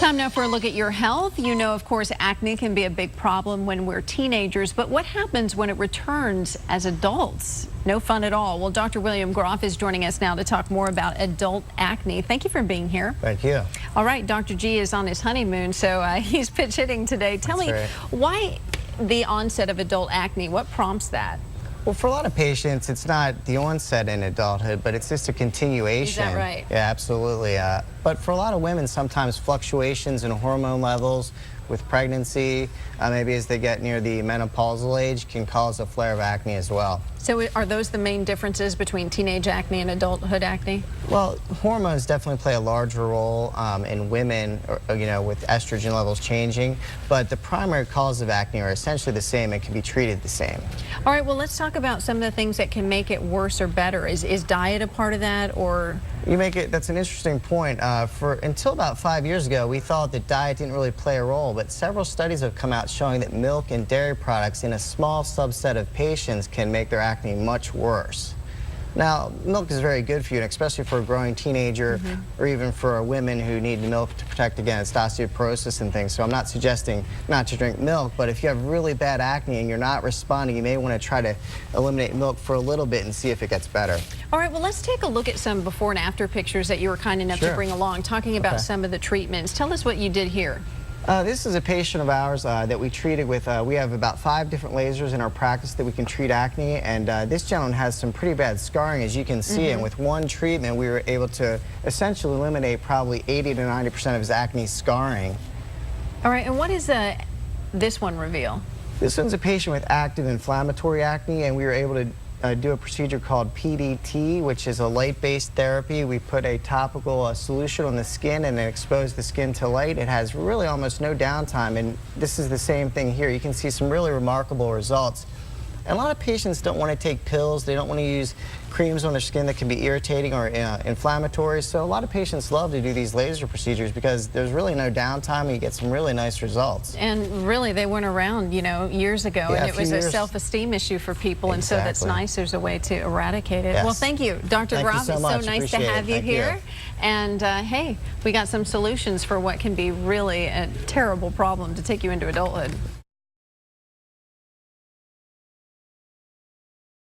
Time now for a look at your health. You know, of course, acne can be a big problem when we're teenagers, but what happens when it returns as adults? No fun at all. Well, Dr. William Groff is joining us now to talk more about adult acne. Thank you for being here. Thank you. All right, Dr. G is on his honeymoon, so he's pitch hitting today. Tell me, why the onset of adult acne? What prompts that? Well, for a lot of patients, it's not the onset in adulthood, but it's just a continuation. Is that right? Yeah, absolutely. But for a lot of women, sometimes fluctuations in hormone levels with pregnancy, maybe as they get near the menopausal age, can cause a flare of acne as well. So are those the main differences between teenage acne and adulthood acne? Well, hormones definitely play a larger role in women, with estrogen levels changing, but the primary cause of acne are essentially the same and can be treated the same. All right, well, let's talk about some of the things that can make it worse or better. Is diet a part of that, or? That's an interesting point. Until about 5 years ago, we thought that diet didn't really play a role, but several studies have come out showing that milk and dairy products in a small subset of patients can make their acne much worse. Now, milk is very good for you, and especially for a growing teenager or even for women who need milk to protect against osteoporosis and things. So I'm not suggesting not to drink milk, but if you have really bad acne and you're not responding, you may want to try to eliminate milk for a little bit and see if it gets better. All right, well, let's take a look at some before and after pictures that you were kind enough to bring along, talking about some of the treatments. Tell us what you did here. This is a patient of ours that we treated with, we have about 5 different lasers in our practice that we can treat acne, and this gentleman has some pretty bad scarring, as you can see, and with one treatment we were able to essentially eliminate probably 80 to 90% of his acne scarring. All right, and what is this one reveal? This one's a patient with active inflammatory acne, and we were able to do a procedure called PDT, which is a light-based therapy. We put a topical solution on the skin and expose the skin to light. It has really almost no downtime, and this is the same thing here. You can see some really remarkable results. And a lot of patients don't want to take pills. They don't want to use creams on their skin that can be irritating or inflammatory. So a lot of patients love to do these laser procedures because there's really no downtime and you get some really nice results. And really, they weren't around, years ago, and it was a self-esteem issue for people, and so that's nice. There's a way to eradicate it. Well, thank you, Dr. Groff. It's so nice to have you here. And hey, we got some solutions for what can be really a terrible problem to take you into adulthood.